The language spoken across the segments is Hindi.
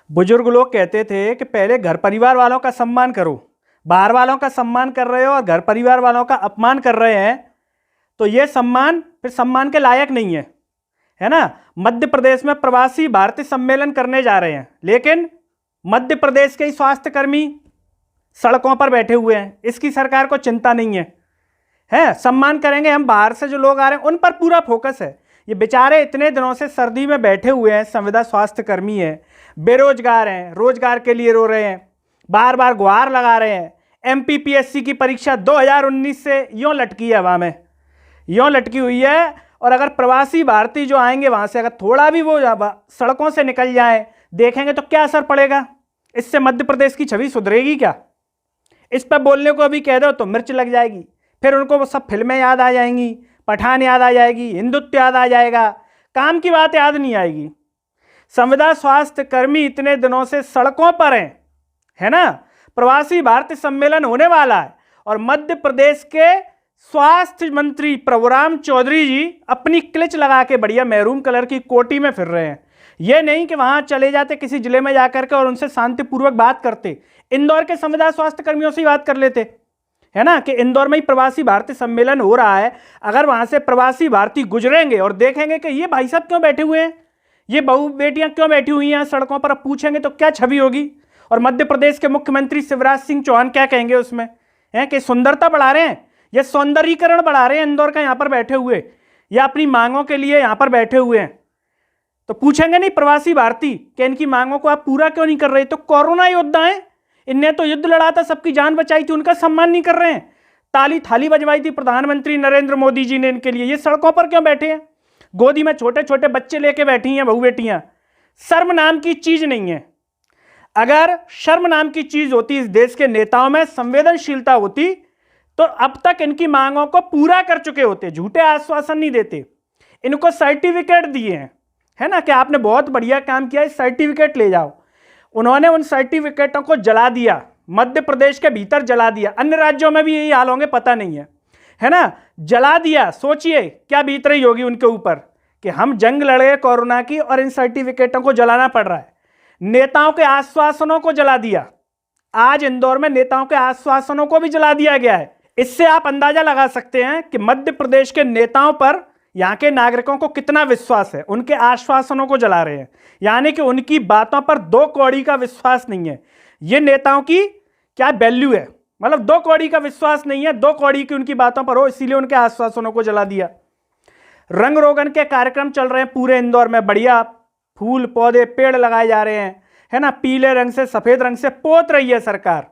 बुजुर्ग लोग कहते थे कि पहले घर परिवार वालों का सम्मान करो। बाहर वालों का सम्मान कर रहे हो और घर परिवार वालों का अपमान कर रहे हैं, तो ये सम्मान फिर सम्मान के लायक नहीं है ना। मध्य प्रदेश में प्रवासी भारतीय सम्मेलन करने जा रहे हैं, लेकिन मध्य प्रदेश के ही स्वास्थ्य कर्मी सड़कों पर बैठे हुए हैं। इसकी सरकार को चिंता नहीं है। सम्मान करेंगे हम, बाहर से जो लोग आ रहे हैं उन पर पूरा फोकस है। ये बेचारे इतने दिनों से सर्दी में बैठे हुए हैं, संविदा स्वास्थ्य कर्मी हैं, बेरोजगार हैं, रोजगार के लिए रो रहे हैं, बार बार गुहार लगा रहे हैं। एमपीपीएससी की परीक्षा 2019 से यूँ लटकी है, हवा में यूँ लटकी हुई है। और अगर प्रवासी भारतीय जो आएंगे वहाँ से अगर थोड़ा भी वो सड़कों से निकल जाए, देखेंगे तो क्या असर पड़ेगा। इससे मध्य प्रदेश की छवि सुधरेगी क्या? इस पर बोलने को अभी कह दो तो मिर्च लग जाएगी, फिर उनको वो सब फिल्में याद आ जाएंगी, पठान याद आ जाएगी, हिंदुत्व याद आ जाएगा, काम की बात याद नहीं आएगी। संविदा स्वास्थ्य कर्मी इतने दिनों से सड़कों पर हैं, है ना। प्रवासी भारतीय सम्मेलन होने वाला है और मध्य प्रदेश के स्वास्थ्य मंत्री प्रभुराम चौधरी जी अपनी क्लिच लगा के बढ़िया मैरून कलर की कोटी में फिर रहे हैं। ये नहीं कि वहां चले जाते किसी जिले में जाकर के और उनसे शांतिपूर्वक बात करते, इंदौर के संविदा स्वास्थ्य कर्मियों से ही बात कर लेते, है ना, कि इंदौर में ही प्रवासी भारतीय सम्मेलन हो रहा है। अगर वहां से प्रवासी भारतीय गुजरेंगे और देखेंगे कि ये भाई साहब क्यों बैठे हुए हैं, ये बहू बेटियां क्यों बैठी हुई हैं सड़कों पर, अब पूछेंगे तो क्या छवि होगी। और मध्य प्रदेश के मुख्यमंत्री शिवराज सिंह चौहान क्या कहेंगे उसमें, है कि सुंदरता बढ़ा रहे हैं, ये सौंदर्यीकरण बढ़ा रहे हैं इंदौर का यहाँ पर बैठे हुए, या अपनी मांगों के लिए यहाँ पर बैठे हुए हैं। तो पूछेंगे नहीं प्रवासी भारतीय कि इनकी मांगों को आप पूरा क्यों नहीं कर रहे। तो कोरोना योद्धा है, इनने तो युद्ध लड़ा था, सबकी जान बचाई थी, उनका सम्मान नहीं कर रहे हैं। ताली थाली बजवाई थी प्रधानमंत्री नरेंद्र मोदी जी ने इनके लिए, ये सड़कों पर क्यों बैठे हैं, गोदी में छोटे छोटे बच्चे लेके बैठी हैं बहू बेटियां। शर्म नाम की चीज नहीं है। अगर शर्म नाम की चीज होती, इस देश के नेताओं में संवेदनशीलता होती, तो अब तक इनकी मांगों को पूरा कर चुके होते। झूठे आश्वासन नहीं देते, इनको सर्टिफिकेट दिए हैं, है ना, कि आपने बहुत बढ़िया काम किया, इस सर्टिफिकेट ले जाओ। उन्होंने उन सर्टिफिकेटों को जला दिया, मध्य प्रदेश के भीतर जला दिया। अन्य राज्यों में भी यही हाल होंगे पता नहीं है ना, जला दिया। सोचिए क्या बीत रही होगी उनके ऊपर कि हम जंग लड़े कोरोना की और इन सर्टिफिकेटों को जलाना पड़ रहा है। नेताओं के आश्वासनों को जला दिया, आज इंदौर में नेताओं के आश्वासनों को भी जला दिया गया है। इससे आप अंदाजा लगा सकते हैं कि मध्य प्रदेश के नेताओं पर यहाँ के नागरिकों को कितना विश्वास है। उनके आश्वासनों को जला रहे हैं, यानी कि उनकी बातों पर 2 कौड़ी का विश्वास नहीं है। ये नेताओं की क्या वैल्यू है, मतलब 2 कौड़ी का विश्वास नहीं है, 2 कौड़ी की उनकी बातों पर हो, इसीलिए उनके आश्वासनों को जला दिया। रंग रोगन के कार्यक्रम चल रहे हैं पूरे इंदौर में, बढ़िया फूल पौधे पेड़ लगाए जा रहे हैं, है ना, पीले रंग से सफेद रंग से पोत रही है सरकार।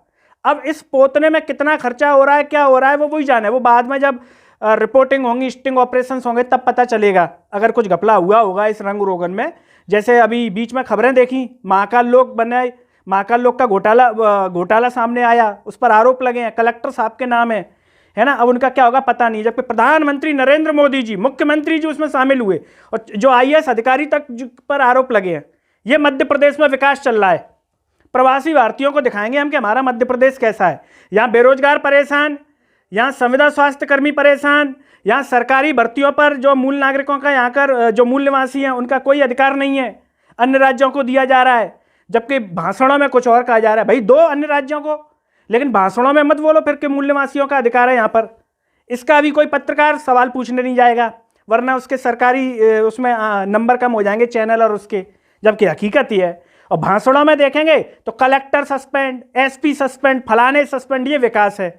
अब इस पोतने में कितना खर्चा हो रहा है, क्या हो रहा है, वो वही जाने, वो बाद में जब रिपोर्टिंग होंगी, स्टिंग ऑपरेशन होंगे, तब पता चलेगा अगर कुछ घपला हुआ होगा इस रंग रोगन में। जैसे अभी बीच में खबरें देखी, महाकाल लोक बनाए, महाकाल लोक का घोटाला सामने आया, उस पर आरोप लगे हैं, कलेक्टर साहब के नाम है ना। अब उनका क्या होगा पता नहीं, जबकि प्रधानमंत्री नरेंद्र मोदी जी, मुख्यमंत्री जी उसमें शामिल हुए और जो आईएएस अधिकारी तक पर आरोप लगे हैं। ये मध्य प्रदेश में विकास चल रहा है। प्रवासी भारतीयों को दिखाएंगे हम कि हमारा मध्य प्रदेश कैसा है। यहाँ बेरोजगार परेशान, यहाँ संविदा स्वास्थ्य कर्मी परेशान, यहाँ सरकारी भर्तियों पर जो मूल नागरिकों का यहाँ कर जो मूल निवासी हैं उनका कोई अधिकार नहीं है, अन्य राज्यों को दिया जा रहा है। जबकि भाषणों में कुछ और कहा जा रहा है, भाई दो अन्य राज्यों को, लेकिन भाषणों में मत बोलो फिर कि मूल निवासियों का अधिकार है यहाँ पर। इसका भी कोई पत्रकार सवाल पूछने नहीं जाएगा, वरना उसके सरकारी उसमें नंबर कम हो जाएंगे चैनल और उसके, जबकि हकीकत ही है। और भाषणों में देखेंगे तो कलेक्टर सस्पेंड, एसपी सस्पेंड, फलाने सस्पेंड, ये विकास है।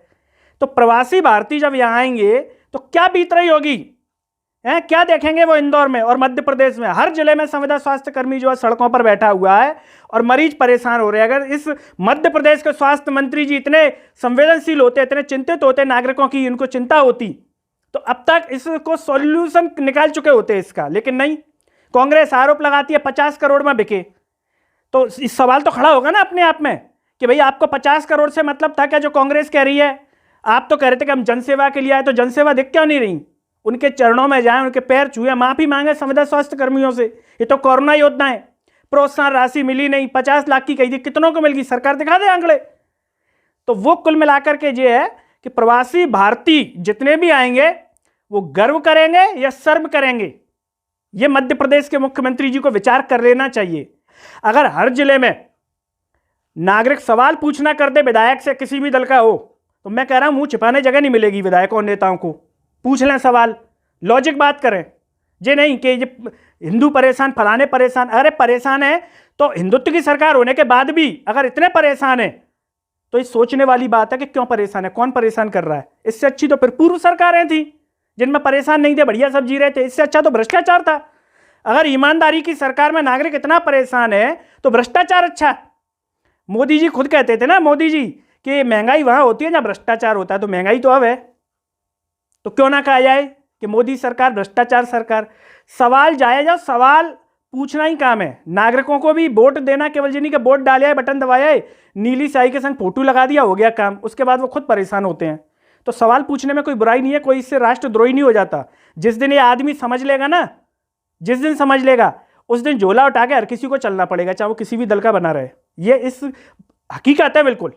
तो प्रवासी भारतीय जब यहाँ आएंगे तो क्या बीत रही होगी, है क्या देखेंगे वो इंदौर में और मध्य प्रदेश में। हर जिले में संविदा स्वास्थ्य कर्मी जो है सड़कों पर बैठा हुआ है और मरीज परेशान हो रहे हैं। अगर इस मध्य प्रदेश के स्वास्थ्य मंत्री जी इतने संवेदनशील होते, इतने चिंतित होते नागरिकों की, इनको चिंता होती, तो अब तक इसको सॉल्यूशन निकाल चुके होते इसका, लेकिन नहीं। कांग्रेस आरोप लगाती है 50 करोड़ में बिके, तो इस सवाल तो खड़ा होगा ना अपने आप में कि भाई आपको 50 करोड़ से मतलब था क्या जो कांग्रेस कह रही है। आप तो कह रहे थे कि हम जनसेवा के लिए आए, तो जनसेवा दिख क्यों नहीं रही। उनके चरणों में जाएं, उनके पैर छुए, माफी मांगे संविदा स्वास्थ्य कर्मियों से। ये तो कोरोना योद्धा है, प्रोत्साहन राशि मिली नहीं, 50 लाख की कही थी, कितनों को मिल गई सरकार दिखा दे आंकड़े। तो वो कुल मिलाकर के ये है कि प्रवासी भारतीय जितने भी आएंगे वो गर्व करेंगे या शर्म करेंगे, ये मध्य प्रदेश के मुख्यमंत्री जी को विचार कर लेना चाहिए। अगर हर जिले में नागरिक सवाल पूछना कर दे विधायक से, किसी भी दल का हो, तो मैं कह रहा हूं मुंह छिपाने जगह नहीं मिलेगी विधायकों और नेताओं को। पूछ लें सवाल, लॉजिक बात करें। ये नहीं कि ये हिंदू परेशान, फलाने परेशान। अरे परेशान है तो हिंदुत्व की सरकार होने के बाद भी अगर इतने परेशान है तो ये सोचने वाली बात है कि क्यों परेशान है, कौन परेशान कर रहा है। इससे अच्छी तो फिर पूर्व सरकारें थी जिनमें परेशान नहीं थे, बढ़िया सब जी रहे थे। इससे अच्छा तो भ्रष्टाचार था। अगर ईमानदारी की सरकार में नागरिक इतना परेशान है तो भ्रष्टाचार अच्छा है। मोदी जी खुद कहते थे ना, मोदी जी, कि महंगाई वहां होती है जहां भ्रष्टाचार होता है, तो महंगाई तो अब है। तो क्यों ना कहा जाए कि मोदी सरकार भ्रष्टाचार सरकार। सवाल जायज है, सवाल पूछना ही काम है। नागरिकों को भी वोट देना केवल जिन्हीं के वोट डाले है, बटन दबाया है, नीली स्याही के संग फोटो लगा दिया, हो गया काम। उसके बाद वो खुद परेशान होते हैं। तो सवाल पूछने में कोई बुराई नहीं है, कोई इससे राष्ट्रद्रोही नहीं हो जाता। जिस दिन ये आदमी समझ लेगा ना, जिस दिन समझ लेगा, उस दिन झोला उठा के हर किसी को चलना पड़ेगा, चाहे वो किसी भी दल का बना रहे। ये इस हकीकत है बिल्कुल।